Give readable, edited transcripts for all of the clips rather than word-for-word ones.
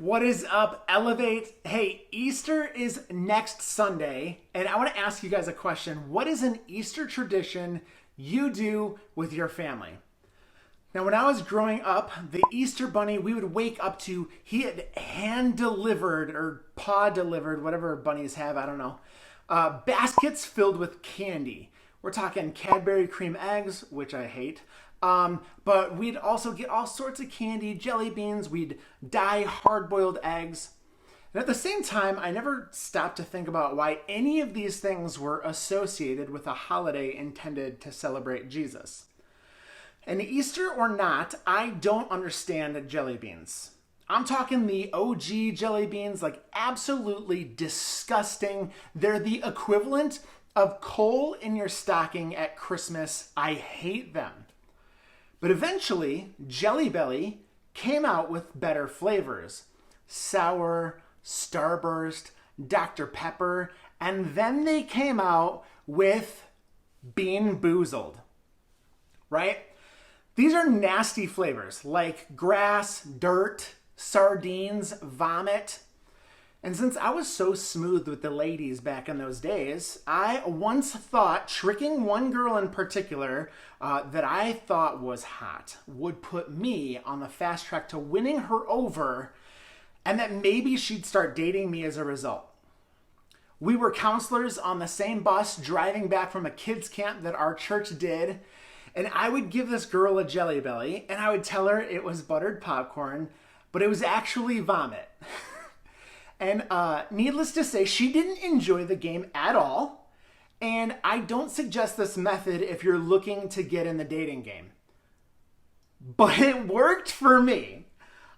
What is up, Elevate? Hey, Easter is next Sunday, and I want to ask you guys a question. What is an Easter tradition you do with your family? Now, when I was growing up, the Easter Bunny, we would wake up to, he had hand-delivered or paw-delivered, whatever bunnies have, I don't know, baskets filled with candy. We're talking Cadbury cream eggs, which I hate. But we'd also get all sorts of candy, jelly beans, we'd dye hard-boiled eggs. And at the same time, I never stopped to think about why any of these things were associated with a holiday intended to celebrate Jesus. And Easter or not, I don't understand jelly beans. I'm talking the OG jelly beans, like absolutely disgusting. They're the equivalent of coal in your stocking at Christmas. I hate them. But eventually, Jelly Belly came out with better flavors. Sour, Starburst, Dr. Pepper, and then they came out with Bean Boozled, right? These are nasty flavors like grass, dirt, sardines, vomit. And since I was so smooth with the ladies back in those days, I once thought tricking one girl in particular that I thought was hot would put me on the fast track to winning her over, and that maybe she'd start dating me as a result. We were counselors on the same bus driving back from a kids camp that our church did, and I would give this girl a Jelly Belly, and I would tell her it was buttered popcorn, but it was actually vomit. And needless to say, she didn't enjoy the game at all. And I don't suggest this method if you're looking to get in the dating game. But it worked for me.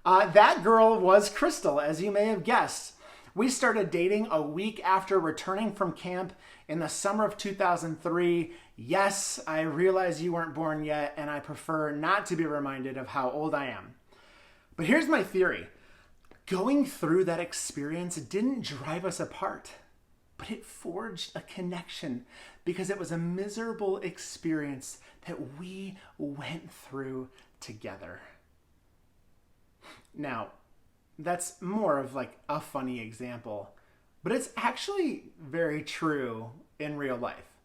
That girl was Crystal, as you may have guessed. We started dating a week after returning from camp in the summer of 2003. Yes, I realize you weren't born yet, and I prefer not to be reminded of how old I am. But here's my theory. Going through that experience didn't drive us apart, but it forged a connection because it was a miserable experience that we went through together. Now, that's more of like a funny example, but it's actually very true in real life.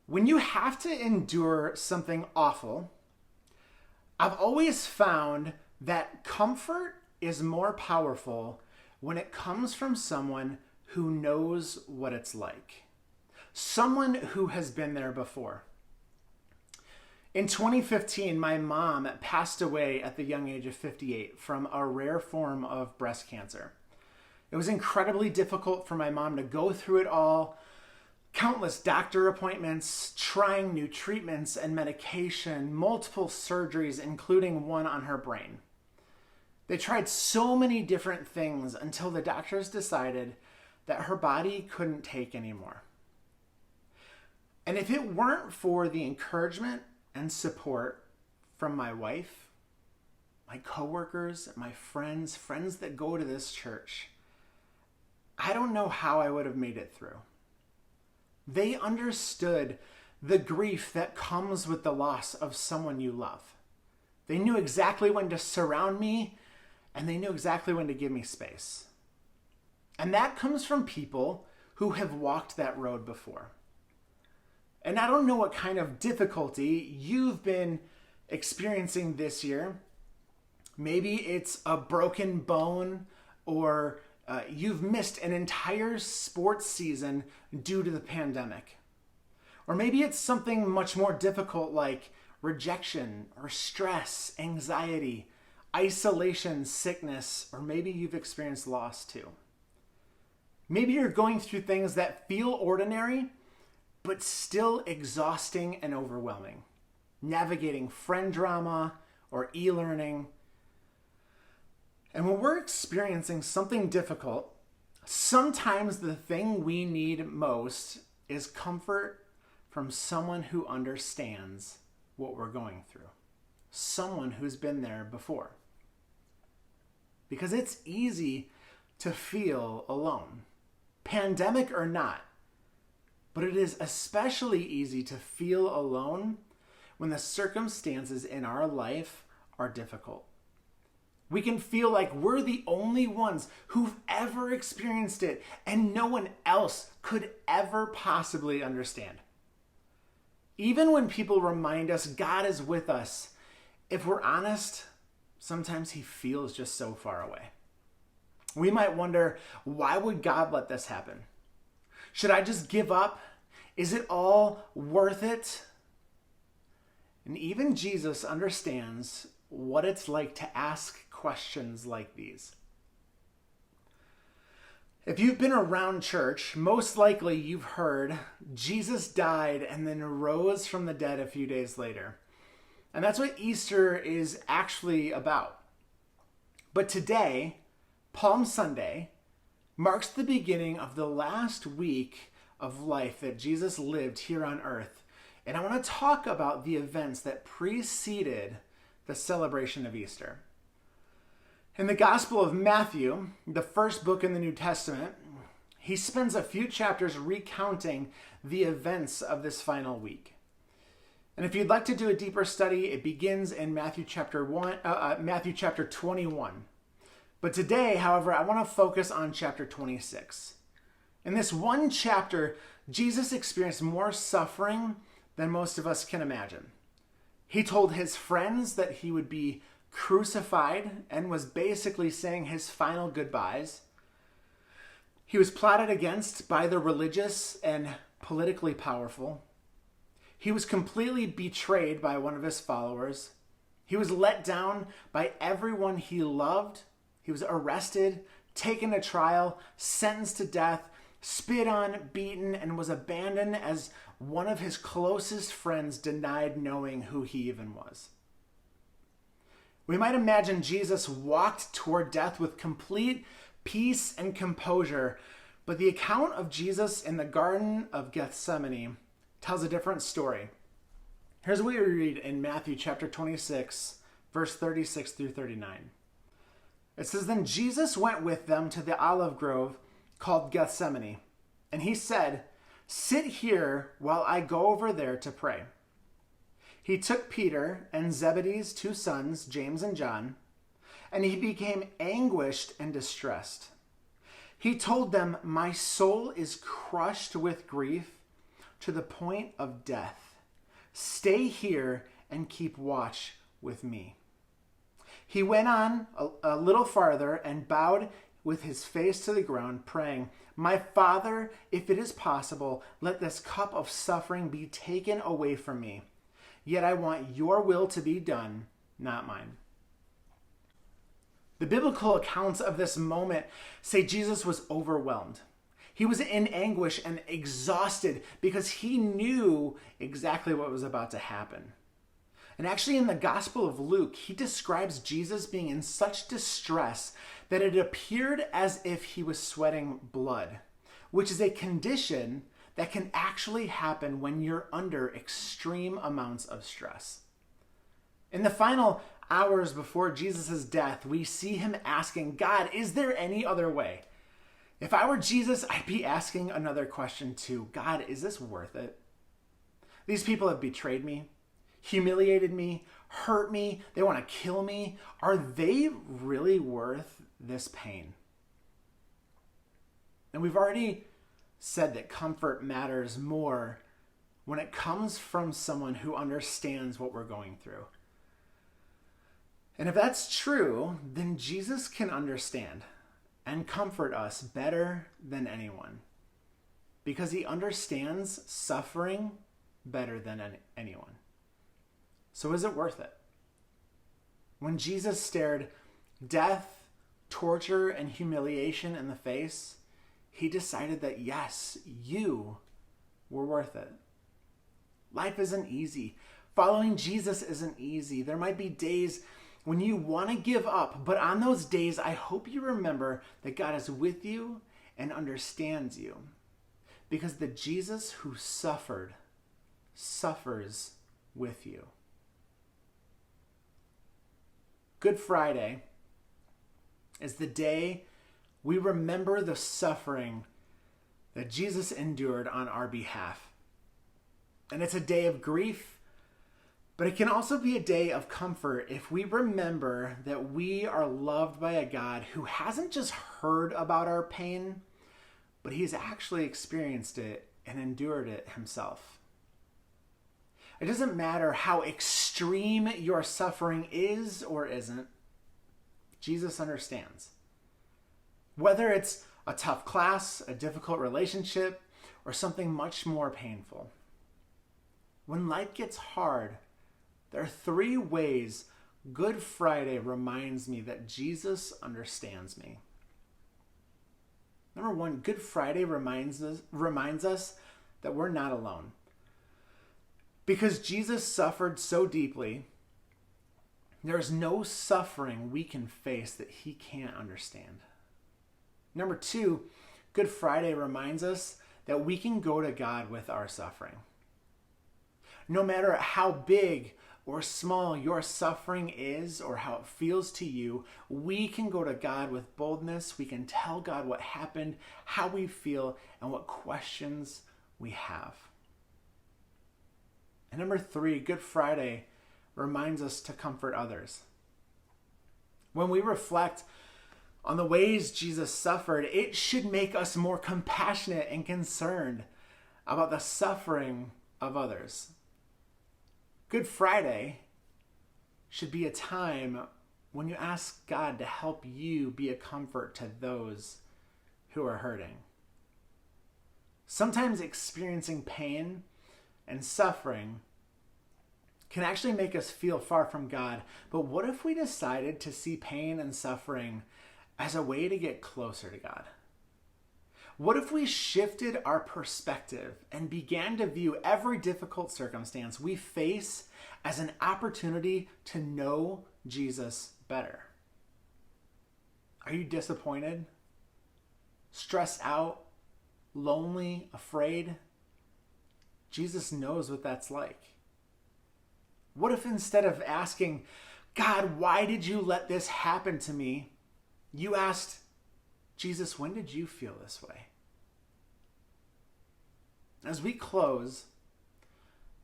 When you have to endure something awful, I've always found that comfort is more powerful when it comes from someone who knows what it's like. Someone who has been there before. In 2015, my mom passed away at the young age of 58 from a rare form of breast cancer. It was incredibly difficult for my mom to go through it all. Countless doctor appointments, trying new treatments and medication, multiple surgeries, including one on her brain. They tried so many different things until the doctors decided that her body couldn't take anymore. And if it weren't for the encouragement and support from my wife, my coworkers, my friends that go to this church, I don't know how I would have made it through. They understood the grief that comes with the loss of someone you love. They knew exactly when to surround me, and they knew exactly when to give me space. And that comes from people who have walked that road before. And I don't know what kind of difficulty you've been experiencing this year. Maybe it's a broken bone, or you've missed an entire sports season due to the pandemic. Or maybe it's something much more difficult like rejection or stress, anxiety, isolation, sickness, or maybe you've experienced loss too. Maybe you're going through things that feel ordinary, but still exhausting and overwhelming. Navigating friend drama or e-learning. And when we're experiencing something difficult, sometimes the thing we need most is comfort from someone who understands what we're going through. Someone who's been there before. Because it's easy to feel alone, pandemic or not. But it is especially easy to feel alone when the circumstances in our life are difficult. We can feel like we're the only ones who've ever experienced it and no one else could ever possibly understand. Even when people remind us God is with us, if we're honest, sometimes he feels just so far away. We might wonder, why would God let this happen? Should I just give up? Is it all worth it? And even Jesus understands what it's like to ask questions like these. If you've been around church, most likely you've heard Jesus died and then rose from the dead a few days later. And that's what Easter is actually about. But today, Palm Sunday, marks the beginning of the last week of life that Jesus lived here on earth. And I want to talk about the events that preceded the celebration of Easter. In the Gospel of Matthew, the first book in the New Testament, he spends a few chapters recounting the events of this final week. And if you'd like to do a deeper study, it begins in Matthew chapter 21. But today, however, I want to focus on chapter 26. In this one chapter, Jesus experienced more suffering than most of us can imagine. He told his friends that he would be crucified and was basically saying his final goodbyes. He was plotted against by the religious and politically powerful. He was completely betrayed by one of his followers. He was let down by everyone he loved. He was arrested, taken to trial, sentenced to death, spit on, beaten, and was abandoned as one of his closest friends denied knowing who he even was. We might imagine Jesus walked toward death with complete peace and composure, but the account of Jesus in the Garden of Gethsemane tells a different story. Here's what we read in Matthew chapter 26, verse 36 through 39. It says, "Then Jesus went with them to the olive grove called Gethsemane, and he said, 'Sit here while I go over there to pray.' He took Peter and Zebedee's two sons, James and John, and he became anguished and distressed. He told them, 'My soul is crushed with grief to the point of death. Stay here and keep watch with me.' He went on a little farther and bowed with his face to the ground, praying, 'My Father, if it is possible, let this cup of suffering be taken away from me. Yet I want your will to be done, not mine.'" The biblical accounts of this moment say Jesus was overwhelmed. He was in anguish and exhausted because he knew exactly what was about to happen. And actually in the Gospel of Luke, he describes Jesus being in such distress that it appeared as if he was sweating blood, which is a condition that can actually happen when you're under extreme amounts of stress. In the final hours before Jesus' death, we see him asking, "God, is there any other way?" If I were Jesus, I'd be asking another question too. "God, is this worth it? These people have betrayed me, humiliated me, hurt me, they want to kill me. Are they really worth this pain?" And we've already said that comfort matters more when it comes from someone who understands what we're going through. And if that's true, then Jesus can understand and comfort us better than anyone, because he understands suffering better than anyone. So is it worth it? When Jesus stared death, torture, and humiliation in the face, he decided that yes, you were worth it. Life isn't easy. Following Jesus isn't easy. There might be days when you want to give up, but on those days, I hope you remember that God is with you and understands you. Because the Jesus who suffered, suffers with you. Good Friday is the day we remember the suffering that Jesus endured on our behalf. And it's a day of grief, But it can also be a day of comfort if we remember that we are loved by a God who hasn't just heard about our pain, but he's actually experienced it and endured it himself. It doesn't matter how extreme your suffering is or isn't, Jesus understands. Whether it's a tough class, a difficult relationship, or something much more painful. When life gets hard, there are 3 ways Good Friday reminds me that Jesus understands me. Number 1, Good Friday reminds us that we're not alone. Because Jesus suffered so deeply, there is no suffering we can face that he can't understand. Number 2, Good Friday reminds us that we can go to God with our suffering. No matter how big or small your suffering is or how it feels to you, we can go to God with boldness. We can tell God what happened, how we feel, and what questions we have. And number 3, Good Friday reminds us to comfort others. When we reflect on the ways Jesus suffered, it should make us more compassionate and concerned about the suffering of others. Good Friday should be a time when you ask God to help you be a comfort to those who are hurting. Sometimes experiencing pain and suffering can actually make us feel far from God. But what if we decided to see pain and suffering as a way to get closer to God? What if we shifted our perspective and began to view every difficult circumstance we face as an opportunity to know Jesus better? Are you disappointed, stressed out, lonely, afraid? Jesus knows what that's like. What if instead of asking, God, why did you let this happen to me? You asked, Jesus, when did you feel this way? As we close,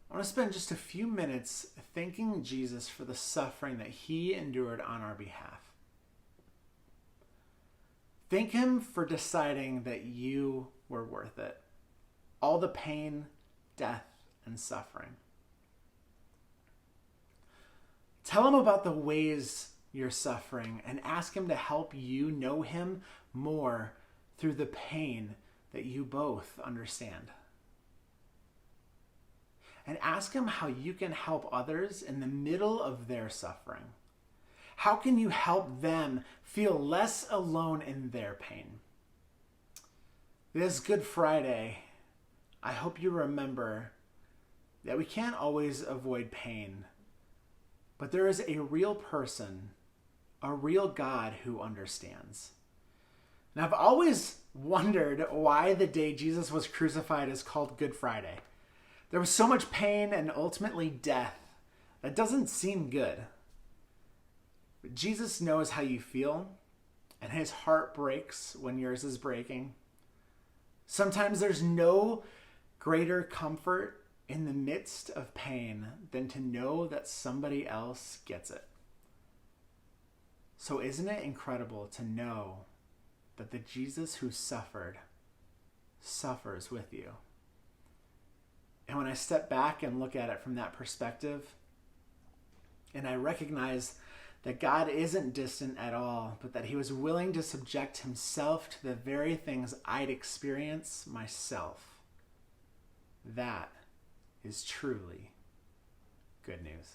I want to spend just a few minutes thanking Jesus for the suffering that he endured on our behalf. Thank him for deciding that you were worth it. All the pain, death, and suffering. Tell him about the ways you're suffering and ask him to help you know him more through the pain that you both understand. And ask him how you can help others in the middle of their suffering. How can you help them feel less alone in their pain? This Good Friday, I hope you remember that we can't always avoid pain, but there is a real person, a real God who understands. And I've always wondered why the day Jesus was crucified is called Good Friday. There was so much pain and ultimately death. That doesn't seem good. But Jesus knows how you feel, and his heart breaks when yours is breaking. Sometimes there's no greater comfort in the midst of pain than to know that somebody else gets it. So isn't it incredible to know that the Jesus who suffered suffers with you? And when I step back and look at it from that perspective, and I recognize that God isn't distant at all, but that he was willing to subject himself to the very things I'd experience myself, that is truly good news.